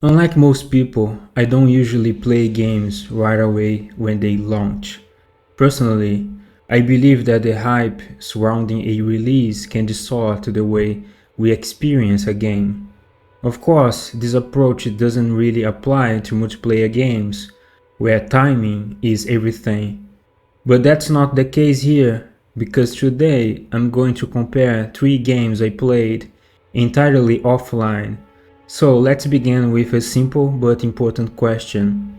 Unlike most people, I don't usually play games right away when they launch. Personally, I believe that the hype surrounding a release can distort the way we experience a game. Of course, this approach doesn't really apply to multiplayer games, where timing is everything. But that's not the case here, because today I'm going to compare 3 games I played entirely offline. So let's begin with a simple but important question.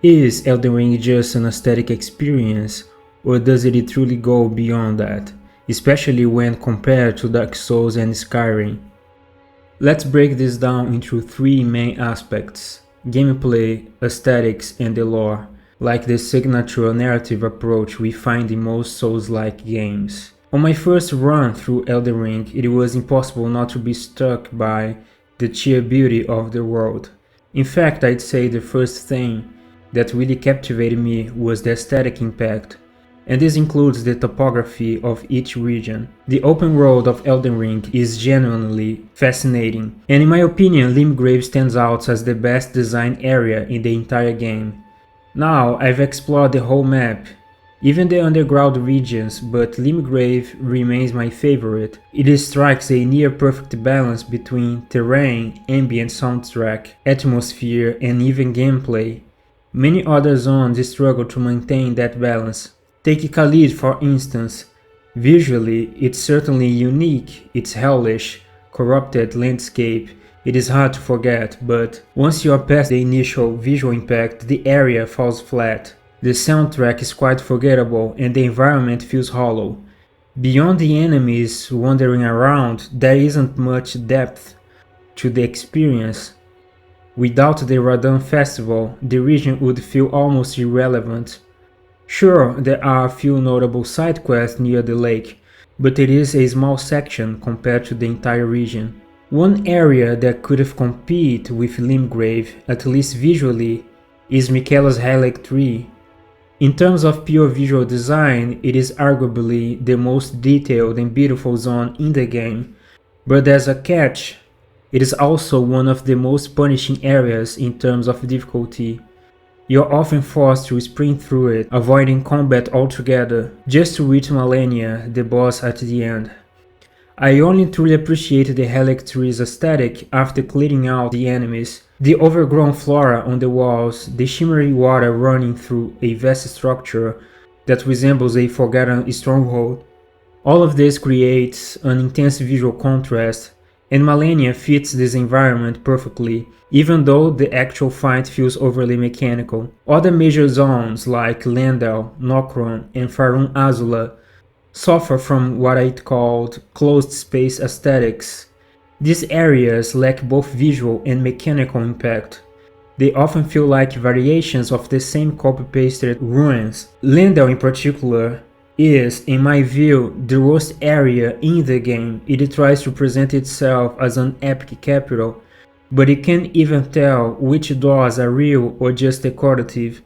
Is Elden Ring just an aesthetic experience, or does it truly go beyond that, especially when compared to Dark Souls and Skyrim? Let's break this down into 3 main aspects: gameplay, aesthetics, and the lore, like the signature narrative approach we find in most Souls-like games. On my first run through Elden Ring, it was impossible not to be struck by the sheer beauty of the world. In fact, I'd say the first thing that really captivated me was the aesthetic impact, and this includes the topography of each region. The open world of Elden Ring is genuinely fascinating, and in my opinion, Limgrave stands out as the best designed area in the entire game. Now, I've explored the whole map, even the underground regions, but Limgrave remains my favorite. It strikes a near-perfect balance between terrain, ambient soundtrack, atmosphere, and even gameplay. Many other zones struggle to maintain that balance. Take Khalid for instance. Visually, it's certainly unique, it's hellish, corrupted landscape. It is hard to forget, but once you're past the initial visual impact, the area falls flat. The soundtrack is quite forgettable and the environment feels hollow. Beyond the enemies wandering around, there isn't much depth to the experience. Without the Radon Festival, the region would feel almost irrelevant. Sure, there are a few notable side quests near the lake, but it is a small section compared to the entire region. One area that could have competed with Limgrave, at least visually, is Miquella's Relic Tree. In terms of pure visual design, it is arguably the most detailed and beautiful zone in the game, but there's a catch. It is also one of the most punishing areas in terms of difficulty. You're often forced to sprint through it, avoiding combat altogether, just to reach Malenia, the boss at the end. I only truly appreciated the Relic Tree's aesthetic after clearing out the enemies. The overgrown flora on the walls, the shimmery water running through a vast structure that resembles a forgotten stronghold. All of this creates an intense visual contrast, and Malenia fits this environment perfectly, even though the actual fight feels overly mechanical. Other major zones like Lendal, Nokron, and Farum Azula suffer from what I'd called closed space aesthetics. These areas lack both visual and mechanical impact. They often feel like variations of the same copy-pasted ruins. Lendal in particular is, in my view, the worst area in the game. It tries to present itself as an epic capital, but you can't even tell which doors are real or just decorative.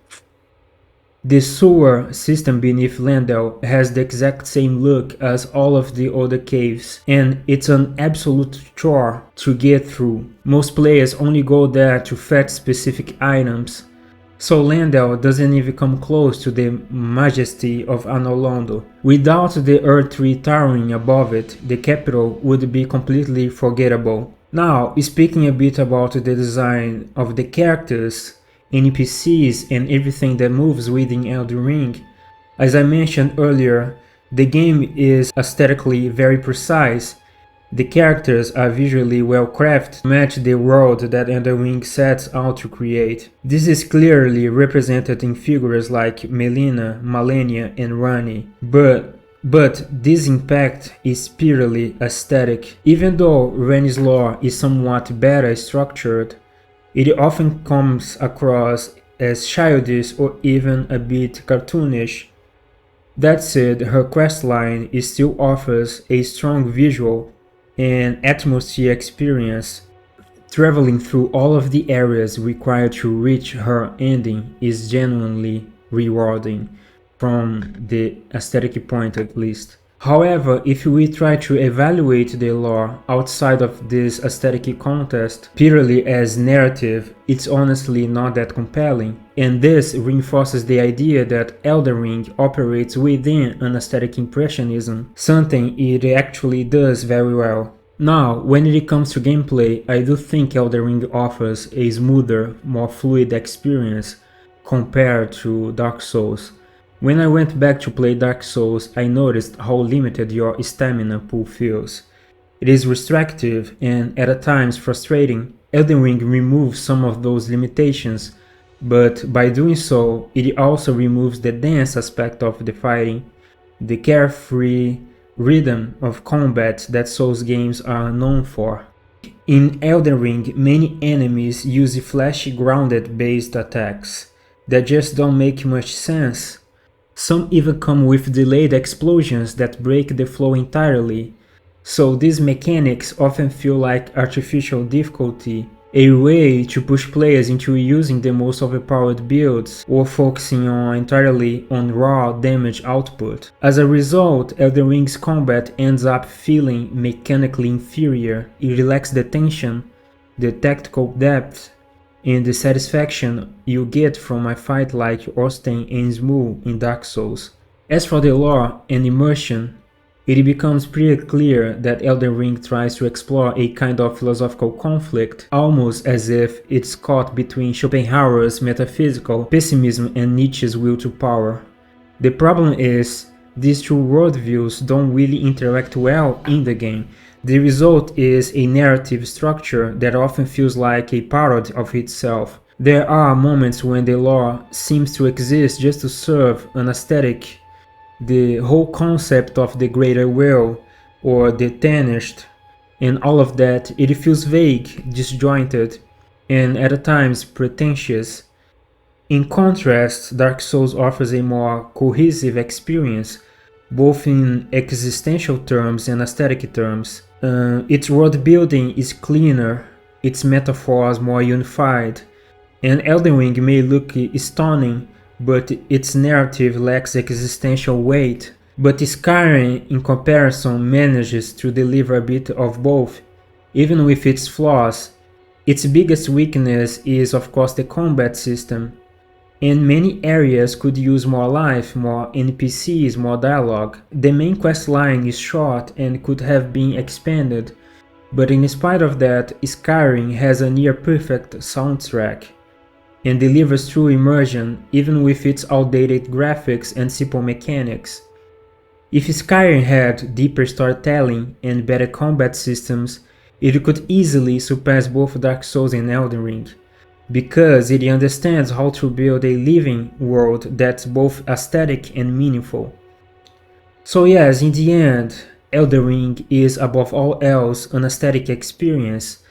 The sewer system beneath Lendal has the exact same look as all of the other caves, and it's an absolute chore to get through. Most players only go there to fetch specific items, so Lendal doesn't even come close to the majesty of Anolondo. Without the Earth Tree towering above it, the capital would be completely forgettable. Now, speaking a bit about the design of the characters, NPCs, and everything that moves within Elden Ring. As I mentioned earlier, the game is aesthetically very precise. The characters are visually well crafted to match the world that Elden Ring sets out to create. This is clearly represented in figures like Melina, Malenia, and Ranni. But this impact is purely aesthetic. Even though Ranni's lore is somewhat better structured, it often comes across as childish or even a bit cartoonish. That said, her questline still offers a strong visual and atmosphere experience. Traveling through all of the areas required to reach her ending is genuinely rewarding, from the aesthetic point at least. However, if we try to evaluate the lore outside of this aesthetic context purely as narrative, it's honestly not that compelling, and this reinforces the idea that Elden Ring operates within an aesthetic impressionism, something it actually does very well. Now, when it comes to gameplay, I do think Elden Ring offers a smoother, more fluid experience compared to Dark Souls. When I went back to play Dark Souls, I noticed how limited your stamina pool feels. It is restrictive and at times frustrating. Elden Ring removes some of those limitations, but by doing so, it also removes the dance aspect of the fighting, the carefree rhythm of combat that Souls games are known for. In Elden Ring, many enemies use flashy grounded based attacks that just don't make much sense. Some even come with delayed explosions that break the flow entirely, so these mechanics often feel like artificial difficulty, a way to push players into using the most overpowered builds or focusing entirely on raw damage output. As a result, Elden Ring's combat ends up feeling mechanically inferior. It lacks the tension, the tactical depth, and the satisfaction you get from a fight like Orstein and Smough in Dark Souls. As for the lore and immersion, it becomes pretty clear that Elden Ring tries to explore a kind of philosophical conflict, almost as if it's caught between Schopenhauer's metaphysical pessimism and Nietzsche's will to power. The problem is, these two worldviews don't really interact well in the game. The result is a narrative structure that often feels like a parody of itself. There are moments when the lore seems to exist just to serve an aesthetic. The whole concept of the greater will, or the tarnished, and all of that, it feels vague, disjointed, and at times pretentious. In contrast, Dark Souls offers a more cohesive experience, both in existential terms and aesthetic terms. Its world building is cleaner, its metaphors more unified, and Elden Ring may look stunning, but its narrative lacks existential weight. But Skyrim, in comparison, manages to deliver a bit of both, even with its flaws. Its biggest weakness is of course the combat system, and many areas could use more life, more NPCs, more dialogue. The main quest line is short and could have been expanded, but in spite of that, Skyrim has a near perfect soundtrack and delivers true immersion even with its outdated graphics and simple mechanics. If Skyrim had deeper storytelling and better combat systems, it could easily surpass both Dark Souls and Elden Ring, because it understands how to build a living world that's both aesthetic and meaningful. So yes, in the end, Elden Ring is above all else an aesthetic experience,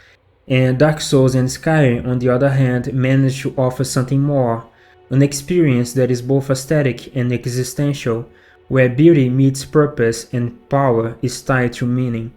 and Dark Souls and Skyrim on the other hand manage to offer something more, an experience that is both aesthetic and existential, where beauty meets purpose and power is tied to meaning.